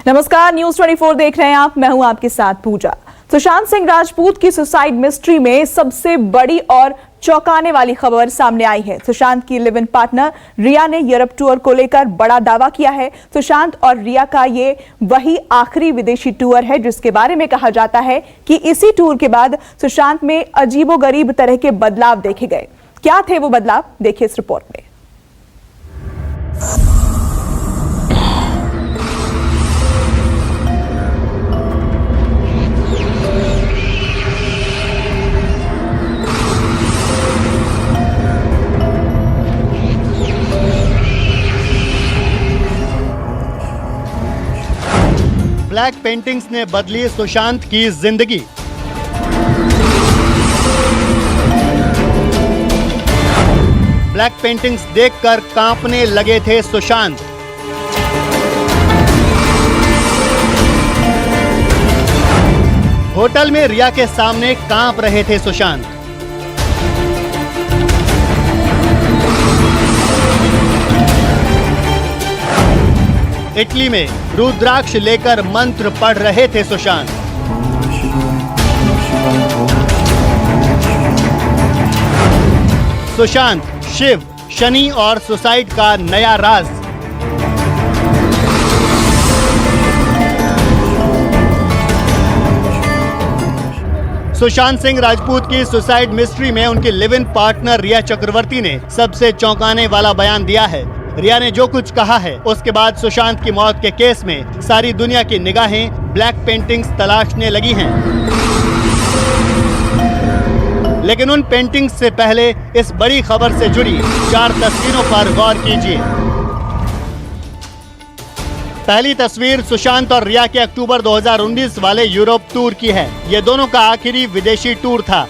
नमस्कार, न्यूज 24 देख रहे हैं आप। मैं हूं आपके साथ पूजा। सुशांत सिंह राजपूत की सुसाइड मिस्ट्री में सबसे बड़ी और चौंकाने वाली खबर सामने आई है। सुशांत की लिव इन पार्टनर रिया ने यूरोप टूर को लेकर बड़ा दावा किया है। सुशांत और रिया का ये वही आखिरी विदेशी टूर है जिसके बारे में कहा जाता है कि इसी टूर के बाद सुशांत में अजीबोगरीब तरह के बदलाव देखे गए। क्या थे वो बदलाव, देखिए इस रिपोर्ट में। ब्लैक पेंटिंग्स ने बदली सुशांत की जिंदगी। ब्लैक पेंटिंग्स देखकर कांपने लगे थे सुशांत। होटल में रिया के सामने कांप रहे थे सुशांत। इटली में रुद्राक्ष लेकर मंत्र पढ़ रहे थे सुशांत। सुशांत, शिव, शनि और सुसाइड का नया राज। सुशांत सिंह राजपूत की सुसाइड मिस्ट्री में उनकी लिव इन पार्टनर रिया चक्रवर्ती ने सबसे चौंकाने वाला बयान दिया है। रिया ने जो कुछ कहा है उसके बाद सुशांत की मौत के केस में सारी दुनिया की निगाहें ब्लैक पेंटिंग्स तलाशने लगी हैं। लेकिन उन पेंटिंग्स से पहले इस बड़ी खबर से जुड़ी 4 तस्वीरों पर गौर कीजिए। पहली तस्वीर सुशांत और रिया के अक्टूबर 2019 वाले यूरोप टूर की है। ये दोनों का आखिरी विदेशी टूर था।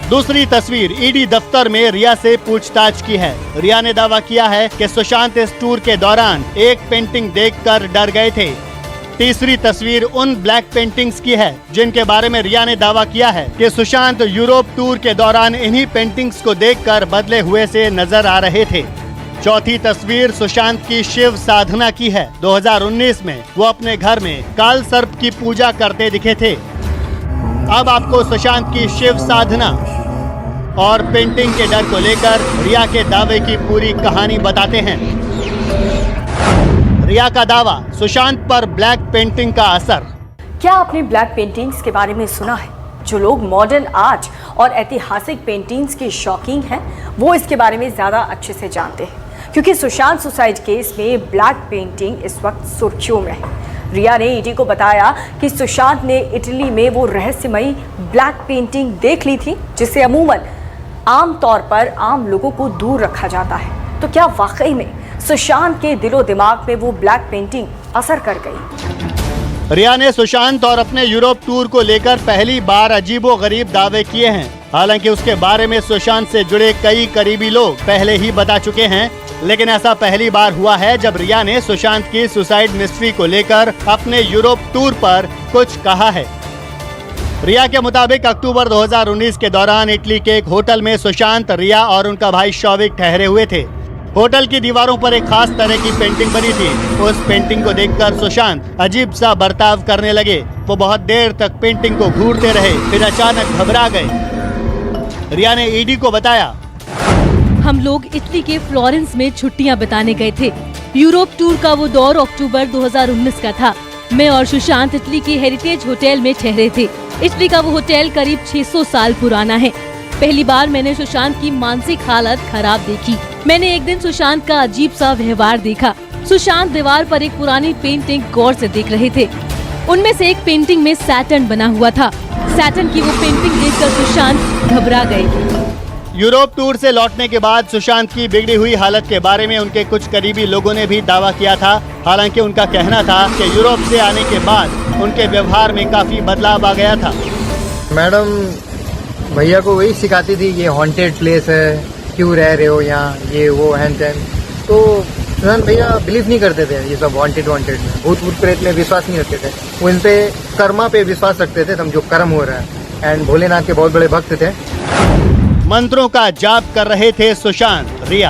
दूसरी तस्वीर ईडी दफ्तर में रिया से पूछताछ की है। रिया ने दावा किया है कि सुशांत इस टूर के दौरान एक पेंटिंग देखकर डर गए थे। तीसरी तस्वीर उन ब्लैक पेंटिंग्स की है जिनके बारे में रिया ने दावा किया है कि सुशांत यूरोप टूर के दौरान इन्हीं पेंटिंग्स को देखकर बदले हुए से नजर आ रहे थे। चौथी तस्वीर सुशांत की शिव साधना की है। 2019 में वो अपने घर में काल सर्प की पूजा करते दिखे थे। अब आपको सुशांत की शिव साधना और पेंटिंग के डर को लेकर रिया के दावे की पूरी कहानी बताते हैं। रिया का दावा, सुशांत पर ब्लैक पेंटिंग का असर। क्या आपने ब्लैक पेंटिंग्स के बारे में सुना है? जो लोग मॉडर्न आर्ट और ऐतिहासिक पेंटिंग्स के शौकीन हैं, वो इसके बारे में ज़्यादा अच्छे से जानते हैं, क्योंकि सुशांत सुसाइड केस में ब्लैक पेंटिंग इस वक्त सुर्खियों में है। रिया ने ईडी को बताया कि सुशांत ने इटली में वो रहस्यमयी ब्लैक पेंटिंग देख ली थी जिसे अमूमन आम तौर पर आम लोगों को दूर रखा जाता है। तो क्या वाकई में सुशांत के दिलो दिमाग में वो ब्लैक पेंटिंग असर कर गई? रिया ने सुशांत और अपने यूरोप टूर को लेकर पहली बार अजीबोगरीब दावे किए हैं। हालांकि उसके बारे में सुशांत से जुड़े कई करीबी लोग पहले ही बता चुके हैं, लेकिन ऐसा पहली बार हुआ है जब रिया ने सुशांत की सुसाइड मिस्ट्री को लेकर अपने यूरोप टूर पर कुछ कहा है। रिया के मुताबिक अक्टूबर 2019 के दौरान इटली के एक होटल में सुशांत, रिया और उनका भाई शौविक ठहरे हुए थे। होटल की दीवारों पर एक खास तरह की पेंटिंग बनी थी। उस पेंटिंग को देखकर सुशांत अजीब सा बर्ताव करने लगे। वो बहुत देर तक पेंटिंग को घूरते रहे, फिर अचानक घबरा गए। रिया ने ईडी को बताया, हम लोग इटली के फ्लोरेंस में छुट्टियां बिताने गए थे। यूरोप टूर का वो दौर अक्टूबर 2019 का था। मैं और सुशांत इटली के हेरिटेज होटल में ठहरे थे। इटली का वो होटल करीब 600 साल पुराना है। पहली बार मैंने सुशांत की मानसिक हालत खराब देखी। मैंने एक दिन सुशांत का अजीब सा व्यवहार देखा। सुशांत दीवार पर एक पुरानी पेंटिंग गौर से देख रहे थे। उनमें से एक पेंटिंग में सैटर्न बना हुआ था। सैटर्न की वो पेंटिंग देखकर सुशांत घबरा गए। यूरोप टूर से लौटने के बाद सुशांत की बिगड़ी हुई हालत के बारे में उनके कुछ करीबी लोगों ने भी दावा किया था। हालांकि उनका कहना था कि यूरोप से आने के बाद उनके व्यवहार में काफी बदलाव आ गया था। मैडम भैया को वही सिखाती थी, ये हॉन्टेड प्लेस है, क्यों रह रहे हो यहाँ, ये वो हैन तैन। तो सुशांत भैया बिलीव नहीं करते थे ये सब हॉन्टेड में, भूत प्रेत में विश्वास नहीं रखते थे। वो इन पे कर्मा पे विश्वास रखते थे, समझो कर्म हो रहा है। एंड भोलेनाथ के बहुत बड़े भक्त थे। मंत्रों का जाप कर रहे थे सुशांत, रिया।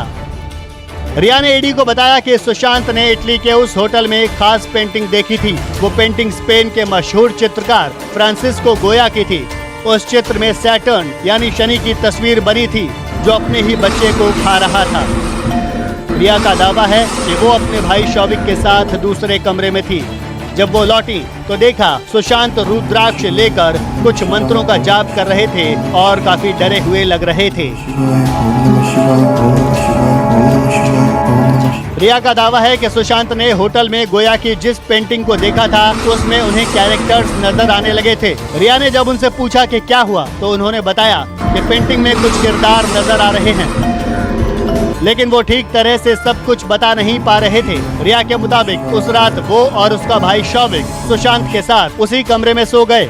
रिया ने ईडी को बताया कि सुशांत ने इटली के उस होटल में एक खास पेंटिंग देखी थी। वो पेंटिंग स्पेन के मशहूर चित्रकार फ्रांसिस्को गोया की थी। उस चित्र में सैटर्न यानी शनि की तस्वीर बनी थी, जो अपने ही बच्चे को खा रहा था। रिया का दावा है कि वो अपने भाई शौविक के साथ दूसरे कमरे में थी। जब वो लौटी तो देखा सुशांत रुद्राक्ष लेकर कुछ मंत्रों का जाप कर रहे थे और काफी डरे हुए लग रहे थे। रिया का दावा है कि सुशांत ने होटल में गोया की जिस पेंटिंग को देखा था उसमें उन्हें कैरेक्टर्स नजर आने लगे थे। रिया ने जब उनसे पूछा कि क्या हुआ तो उन्होंने बताया कि पेंटिंग में कुछ किरदार नजर आ रहे हैं, लेकिन वो ठीक तरह से सब कुछ बता नहीं पा रहे थे। रिया के मुताबिक उस रात वो और उसका भाई शौविक सुशांत के साथ उसी कमरे में सो गए।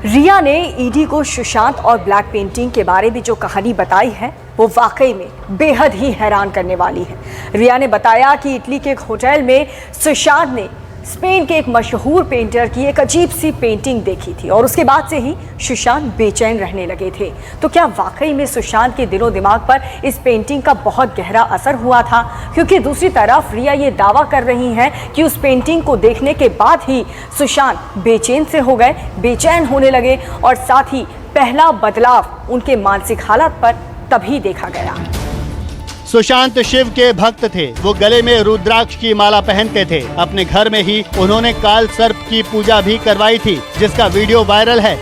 रिया ने ईडी को सुशांत और ब्लैक पेंटिंग के बारे में जो कहानी बताई है वो वाकई में बेहद ही हैरान करने वाली है। रिया ने बताया कि इटली के एक होटल में सुशांत ने स्पेन के एक मशहूर पेंटर की एक अजीब सी पेंटिंग देखी थी और उसके बाद से ही सुशांत बेचैन रहने लगे थे। तो क्या वाकई में सुशांत के दिलो दिमाग पर इस पेंटिंग का बहुत गहरा असर हुआ था? क्योंकि दूसरी तरफ रिया ये दावा कर रही हैं कि उस पेंटिंग को देखने के बाद ही सुशांत बेचैन से हो गए, बेचैन होने लगे और साथ ही पहला बदलाव उनके मानसिक हालत पर तभी देखा गया। सुशांत शिव के भक्त थे। वो गले में रुद्राक्ष की माला पहनते थे। अपने घर में ही उन्होंने काल सर्प की पूजा भी करवाई थी, जिसका वीडियो वायरल है।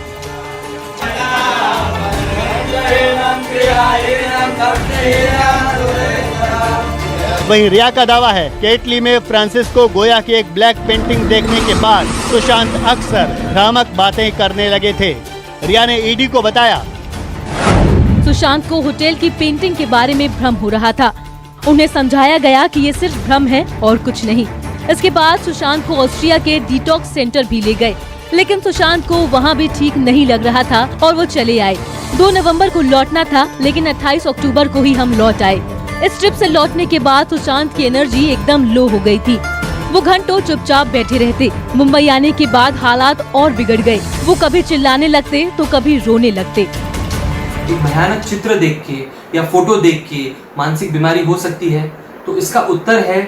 वहीं रिया का दावा है कि इटली में फ्रांसिस्को गोया की एक ब्लैक पेंटिंग देखने के बाद सुशांत अक्सर भ्रामक बातें करने लगे थे। रिया ने ईडी को बताया, सुशांत को होटल की पेंटिंग के बारे में भ्रम हो रहा था। उन्हें समझाया गया कि ये सिर्फ भ्रम है और कुछ नहीं। इसके बाद सुशांत को ऑस्ट्रिया के डिटॉक्स सेंटर भी ले गए, लेकिन सुशांत को वहाँ भी ठीक नहीं लग रहा था और वो चले आए। 2 नवंबर को लौटना था, लेकिन 28 अक्टूबर को ही हम लौट आए। इस ट्रिप से लौटने के बाद सुशांत की एनर्जी एकदम लो हो गई थी। वो घंटों चुपचाप बैठे रहते। मुंबई आने के बाद हालात और बिगड़ गए। वो कभी चिल्लाने लगते तो कभी रोने लगते। एक भयानक चित्र देख के या फोटो देख के मानसिक बीमारी हो सकती है, तो इसका उत्तर है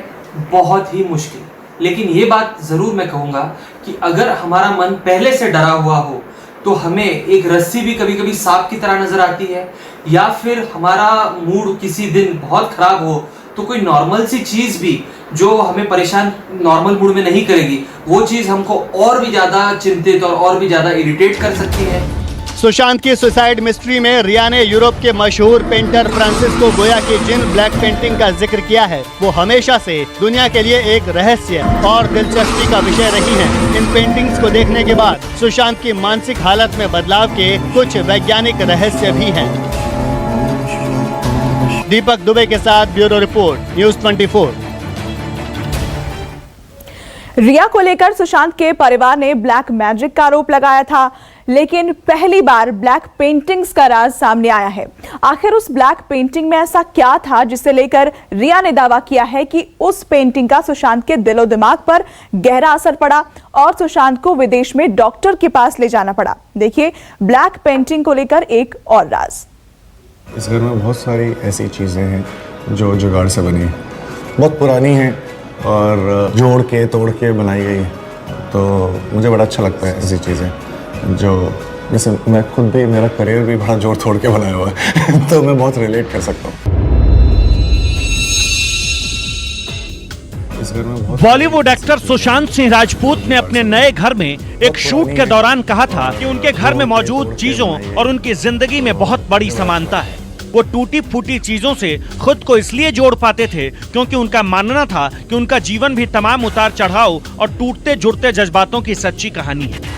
बहुत ही मुश्किल। लेकिन ये बात जरूर मैं कहूँगा कि अगर हमारा मन पहले से डरा हुआ हो तो हमें एक रस्सी भी कभी कभी सांप की तरह नजर आती है, या फिर हमारा मूड किसी दिन बहुत खराब हो तो कोई नॉर्मल सी चीज भी जो हमें परेशान नॉर्मल मूड में नहीं करेगी, वो चीज हमको और भी ज्यादा चिंतित और भी ज्यादा इरिटेट कर सकती है। सुशांत की सुसाइड मिस्ट्री में रिया ने यूरोप के मशहूर पेंटर फ्रांसिस्को गोया की जिन ब्लैक पेंटिंग का जिक्र किया है, वो हमेशा से दुनिया के लिए एक रहस्य और दिलचस्पी का विषय रही हैं। इन पेंटिंग्स को देखने के बाद सुशांत की मानसिक हालत में बदलाव के कुछ वैज्ञानिक रहस्य भी हैं। दीपक दुबे के साथ ब्यूरो रिपोर्ट, न्यूज़ 24। रिया को लेकर सुशांत के परिवार ने ब्लैक मैजिक का आरोप लगाया था, लेकिन पहली बार ब्लैक पेंटिंग्स का राज सामने आया है। आखिर उस ब्लैक पेंटिंग में ऐसा क्या था जिसे लेकर रिया ने दावा किया है कि उस पेंटिंग का सुशांत के दिलो दिमाग पर गहरा असर पड़ा और सुशांत को विदेश में डॉक्टर के पास ले जाना पड़ा। देखिए ब्लैक पेंटिंग को लेकर एक और राज। इस घर में बहुत सारी ऐसी चीज़ें हैं जो जुगाड़ से बनी हैं, बहुत पुरानी हैं और जोड़ के तोड़ के बनाई गई हैं। तो मुझे बड़ा अच्छा लगता है ऐसी चीज़ें जो, जैसे मैं खुद भी, मेरा करियर भी बड़ा जोड़ तोड़ के बनाया हुआ है तो मैं बहुत रिलेट कर सकता हूँ। बॉलीवुड एक्टर सुशांत सिंह राजपूत ने अपने नए घर में एक शूट के दौरान कहा था कि उनके घर में मौजूद चीजों और उनकी जिंदगी में बहुत बड़ी समानता है। वो टूटी फूटी चीजों से खुद को इसलिए जोड़ पाते थे क्योंकि उनका मानना था कि उनका जीवन भी तमाम उतार चढ़ाव और टूटते जुड़ते जज्बातों की सच्ची कहानी है।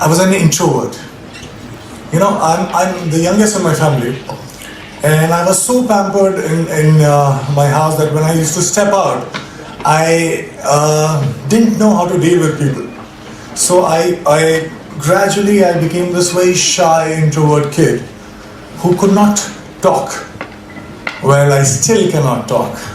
I was an introvert. You know, I'm the youngest in my family, and I was so pampered in my house that when I used to step out, I didn't know how to deal with people. So I gradually became this very shy introvert kid who could not talk. Well, I still cannot talk.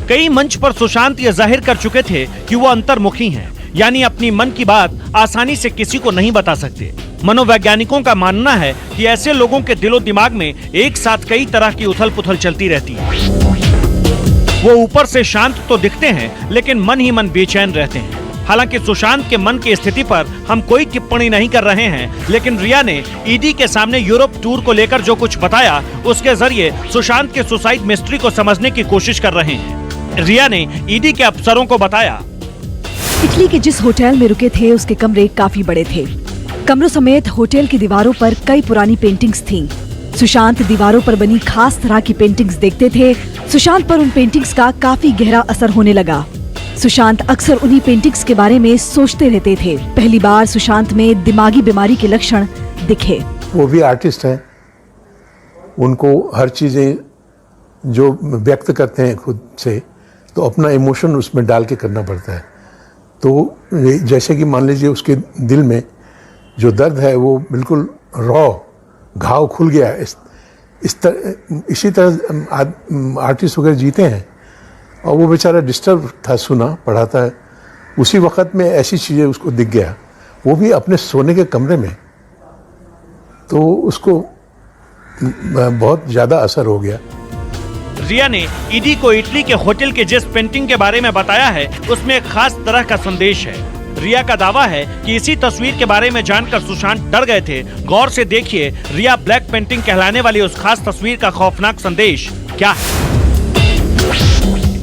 कई मंच पर सुशांत ये जाहिर कर चुके थे कि वो अंतर्मुखी हैं। यानी अपनी मन की बात आसानी से किसी को नहीं बता सकते। मनोवैज्ञानिकों का मानना है कि ऐसे लोगों के दिलो दिमाग में एक साथ कई तरह की उथल पुथल चलती रहती है। वो ऊपर से शांत तो दिखते हैं, लेकिन मन ही मन बेचैन रहते हैं। हालांकि सुशांत के मन की स्थिति पर हम कोई टिप्पणी नहीं कर रहे हैं, लेकिन रिया ने ईडी के सामने यूरोप टूर को लेकर जो कुछ बताया, उसके जरिए सुशांत के सुसाइड मिस्ट्री को समझने की कोशिश कर रहे हैं। रिया ने ईडी के अफसरों को बताया, इटली के जिस होटल में रुके थे उसके कमरे काफी बड़े थे। कमरों समेत होटल की दीवारों पर कई पुरानी पेंटिंग्स थीं। सुशांत दीवारों पर बनी खास तरह की पेंटिंग्स देखते थे। सुशांत पर उन पेंटिंग्स का काफी गहरा असर होने लगा। सुशांत अक्सर उन्हीं पेंटिंग्स के बारे में सोचते रहते थे। पहली बार सुशांत में दिमागी बीमारी के लक्षण दिखे। वो भी आर्टिस्ट हैं, उनको हर चीजें जो व्यक्त करते हैं खुद से, तो अपना इमोशन उसमें डाल के करना पड़ता है। तो जैसे कि मान लीजिए उसके दिल में जो दर्द है वो बिल्कुल रॉ घाव खुल गया। इसी तरह आर्टिस्ट वगैरह जीते हैं, और वो बेचारा डिस्टर्ब था, सुना पढ़ाता है, उसी वक्त में ऐसी चीज़ें उसको दिख गया, वो भी अपने सोने के कमरे में। तो उसको बहुत ज़्यादा असर हो गया। रिया ने ईडी को इटली के होटल के जिस पेंटिंग के बारे में बताया है, उसमें एक खास तरह का संदेश है। रिया का दावा है कि इसी तस्वीर के बारे में जानकर सुशांत डर गए थे। गौर से देखिए रिया ब्लैक पेंटिंग कहलाने वाली उस खास तस्वीर का खौफनाक संदेश क्या है।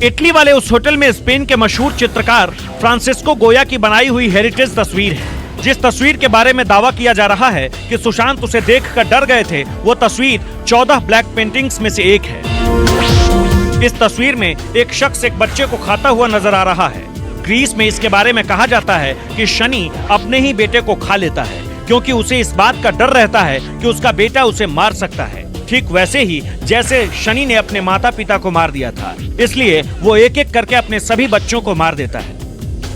इटली वाले उस होटल में स्पेन के मशहूर चित्रकार फ्रांसिस्को गोया की बनाई हुई हेरिटेज तस्वीर है। जिस तस्वीर के बारे में दावा किया जा रहा है कि सुशांत उसे देखकर डर गए थे, वो तस्वीर 14 ब्लैक पेंटिंग्स में से एक है। इस तस्वीर में एक शख्स एक बच्चे को खाता हुआ नजर आ रहा है। ग्रीस में इसके बारे में कहा जाता है कि शनि अपने ही बेटे को खा लेता है, क्योंकि उसे इस बात का डर रहता है कि उसका बेटा उसे मार सकता है। ठीक वैसे ही जैसे शनि ने अपने माता पिता को मार दिया था, इसलिए वो एक एक करके अपने सभी बच्चों को मार देता है।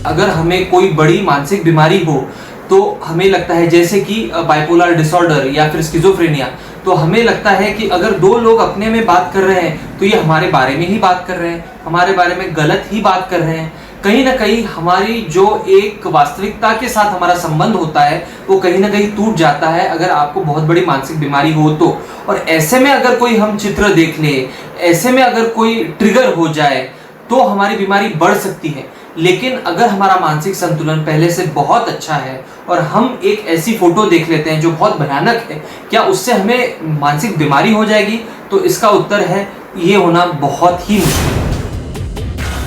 अगर हमें कोई बड़ी मानसिक बीमारी हो तो हमें लगता है, जैसे कि बाइपोलर डिसऑर्डर या फिर स्किज़ोफ्रेनिया, तो हमें लगता है कि अगर दो लोग अपने में बात कर रहे हैं तो ये हमारे बारे में ही बात कर रहे हैं, हमारे बारे में गलत ही बात कर रहे हैं। कहीं ना कहीं हमारी जो एक वास्तविकता के साथ हमारा संबंध होता है वो कहीं ना कहीं टूट जाता है अगर आपको बहुत बड़ी मानसिक बीमारी हो तो। और ऐसे में अगर कोई हम चित्र देख ले, ऐसे में अगर कोई ट्रिगर हो जाए तो हमारी बीमारी बढ़ सकती है। लेकिन अगर हमारा मानसिक संतुलन पहले से बहुत अच्छा है और हम एक ऐसी फोटो देख लेते हैं जो बहुत भयानक है, क्या उससे हमें मानसिक बीमारी हो जाएगी? तो इसका उत्तर है ये होना बहुत ही मुश्किल है।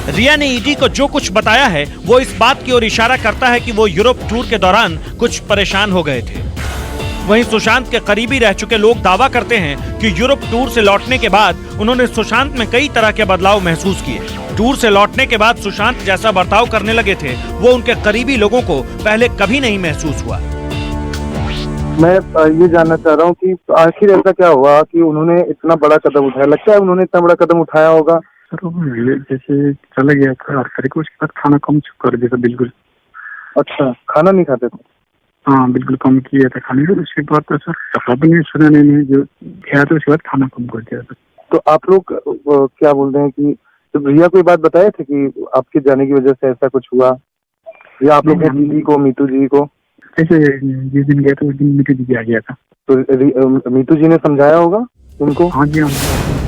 रिया ने ईडी को जो कुछ बताया है वो इस बात की ओर इशारा करता है कि वो यूरोप टूर के दौरान कुछ परेशान हो गए थे। वहीं सुशांत के करीबी रह चुके लोग दावा करते हैं कि यूरोप टूर से लौटने के बाद उन्होंने सुशांत में कई तरह के बदलाव महसूस किए। टूर से लौटने के बाद सुशांत जैसा बर्ताव करने लगे थे वो उनके करीबी लोगों को पहले कभी नहीं महसूस हुआ। मैं ये जानना चाह रहा हूँ कि आखिर ऐसा क्या हुआ कि उन्होंने इतना बड़ा कदम उठाया? लगता है उन्होंने इतना बड़ा कदम उठाया होगा। सर जैसे चला गया था उसके बाद खाना कम कर दिया था बिल्कुल। अच्छा, खाना नहीं खाते थे? हाँ बिल्कुल कम किया था खाने को। उसके बाद तो सर दफा भी नहीं सुनाने में जो किया था, उसके बाद खाना कम कर दिया था। तो आप लोग क्या बोलते हैं कि तो भैया कोई बात बताए थे कि आपके जाने की वजह से ऐसा कुछ हुआ, या आप लोग दीदी को, मीतू जी को? ऐसे जिस दिन गया था उस दिन मीतू जी आ गया था। तो मीतू जी ने समझाया होगा उनको? हाँ जी हाँ।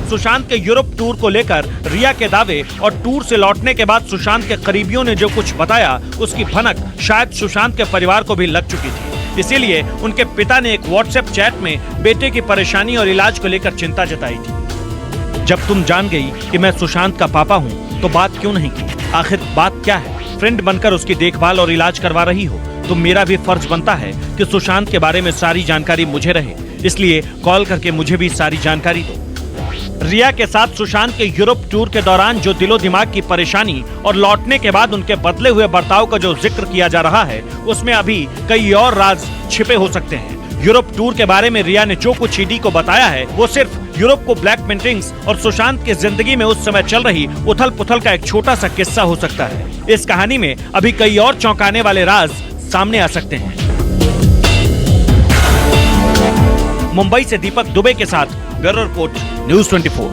सुशांत के यूरोप टूर को लेकर रिया के दावे और टूर से लौटने के बाद सुशांत के करीबियों ने जो कुछ बताया उसकी भनक शायद सुशांत के परिवार को भी लग चुकी थी। इसीलिए उनके पिता ने एक व्हाट्सएप चैट में बेटे की परेशानी और इलाज को लेकर चिंता जताई थी। जब तुम जान गई कि मैं सुशांत का पापा हूँ तो बात क्यों नहीं की? आखिर बात क्या है? फ्रेंड बनकर उसकी देखभाल और इलाज करवा रही हो तो मेरा भी फर्ज बनता है कि सुशांत के बारे में सारी जानकारी मुझे रहे, इसलिए कॉल करके मुझे भी सारी जानकारी दो। रिया के साथ सुशांत के यूरोप टूर के दौरान जो दिलो दिमाग की परेशानी और लौटने के बाद उनके बदले हुए बर्ताव का जो जिक्र किया जा रहा है उसमें अभी कई और राज छिपे हो सकते हैं। यूरोप टूर के बारे में रिया ने जो कुछ ईडी को बताया है वो सिर्फ यूरोप को ब्लैक पेंटिंग्स और सुशांत की जिंदगी में उस समय चल रही उथल पुथल का एक छोटा सा किस्सा हो सकता है। इस कहानी में अभी कई और चौंकाने वाले राज सामने आ सकते हैं। मुंबई से दीपक दुबे के साथ ब्यूरो रिपोर्ट न्यूज़ 24।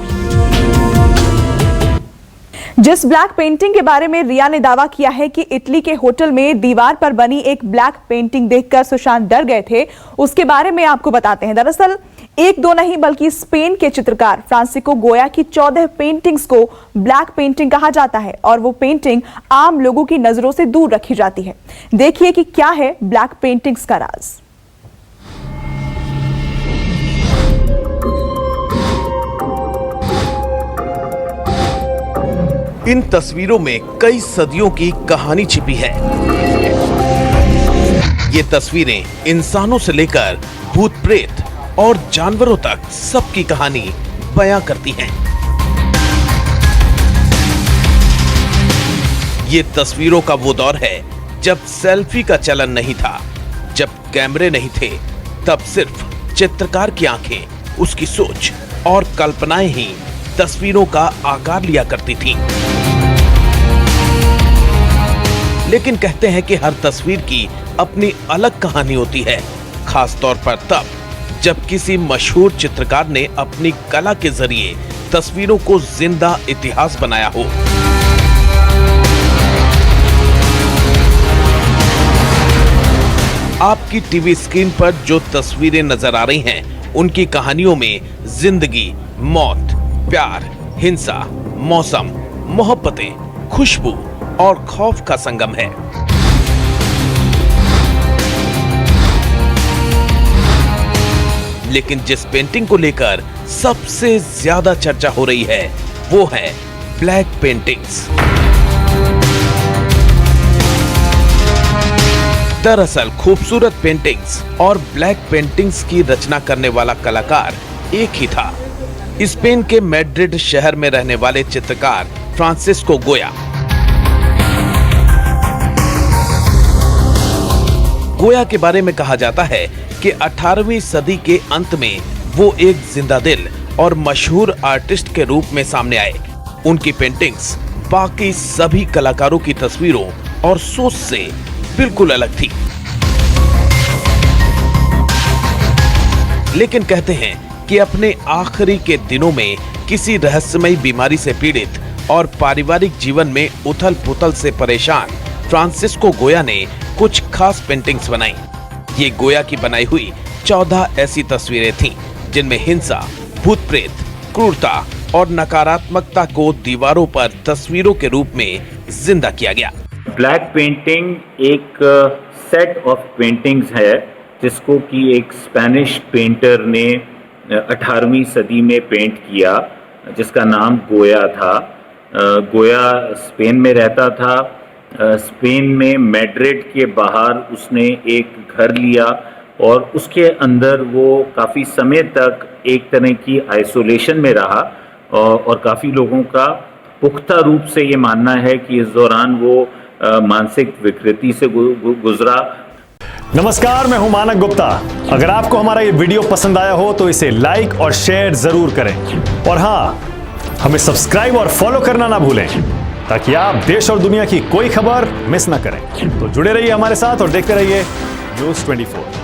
जिस ब्लैक पेंटिंग के बारे में रिया ने दावा किया है कि इटली के होटल में दीवार पर बनी एक ब्लैक पेंटिंग देखकर सुशांत डर गए थे, उसके बारे में आपको बताते हैं। दरअसल एक दो नहीं बल्कि स्पेन के चित्रकार फ्रांसिस्को गोया की 14 पेंटिंग्स को ब्लैक पेंटिंग कहा जाता है और वो पेंटिंग आम लोगों की नजरों से दूर रखी जाती है। देखिए कि क्या है ब्लैक पेंटिंग्स का राज। इन तस्वीरों में कई सदियों की कहानी छिपी है। ये तस्वीरें इंसानों से लेकर भूत प्रेत और जानवरों तक सबकी कहानी बयां करती हैं। ये तस्वीरों का वो दौर है जब सेल्फी का चलन नहीं था, जब कैमरे नहीं थे, तब सिर्फ चित्रकार की आंखें, उसकी सोच और कल्पनाएं ही तस्वीरों का आकार लिया करती थीं। लेकिन कहते हैं कि हर तस्वीर की अपनी अलग कहानी होती है, खास तौर पर तब जब किसी मशहूर चित्रकार ने अपनी कला के जरिए तस्वीरों को जिंदा इतिहास बनाया हो। आपकी टीवी स्क्रीन पर जो तस्वीरें नजर आ रही हैं, उनकी कहानियों में जिंदगी, मौत, प्यार, हिंसा, मौसम, मोहब्बतें, खुशबू और खौफ का संगम है। लेकिन जिस पेंटिंग को लेकर सबसे ज्यादा चर्चा हो रही है, वो है ब्लैक पेंटिंग्स। दरअसल खूबसूरत पेंटिंग्स और ब्लैक पेंटिंग्स की रचना करने वाला कलाकार एक ही था। स्पेन के मैड्रिड शहर में रहने वाले चित्रकार फ्रांसिस्को गोया। गोया के बारे में कहा जाता है कि 18वीं सदी के अंत में वो एक जिंदा दिल और मशहूर आर्टिस्ट के रूप में सामने आए। उनकी पेंटिंग्स बाकी सभी कलाकारों की तस्वीरों और सोच से बिल्कुल अलग थी। लेकिन कहते हैं कि अपने आखिरी के दिनों में किसी रहस्यमयी बीमारी से पीड़ित और पारिवारिक जीवन में उथल-पुथल से परेशान फ्रांसिस्को गोया ने कुछ खास पेंटिंग्स बनाई। ये गोया की बनाई हुई 14 ऐसी तस्वीरें थीं, जिनमें हिंसा, भूत प्रेत, क्रूरता और नकारात्मकता को दीवारों पर तस्वीरों के रूप में जिंदा किया गया। ब्लैक पेंटिंग एक सेट ऑफ पेंटिंग्स है जिसको कि एक स्पेनिश पेंटर ने 18वीं सदी में पेंट किया, जिसका नाम गोया था। गोया स्पेन में रहता था। स्पेन में मैड्रिड के बाहर उसने एक घर लिया और उसके अंदर वो काफ़ी समय तक एक तरह की आइसोलेशन में रहा और काफ़ी लोगों का पुख्ता रूप से ये मानना है कि इस दौरान वो मानसिक विकृति से गुजरा। नमस्कार, मैं हूं मानक गुप्ता। अगर आपको हमारा ये वीडियो पसंद आया हो तो इसे लाइक और शेयर जरूर करें और हाँ, हमें सब्सक्राइब और फॉलो करना ना भूलें ताकि आप देश और दुनिया की कोई खबर मिस ना करें। तो जुड़े रहिए हमारे साथ और देखते रहिए न्यूज़ 24।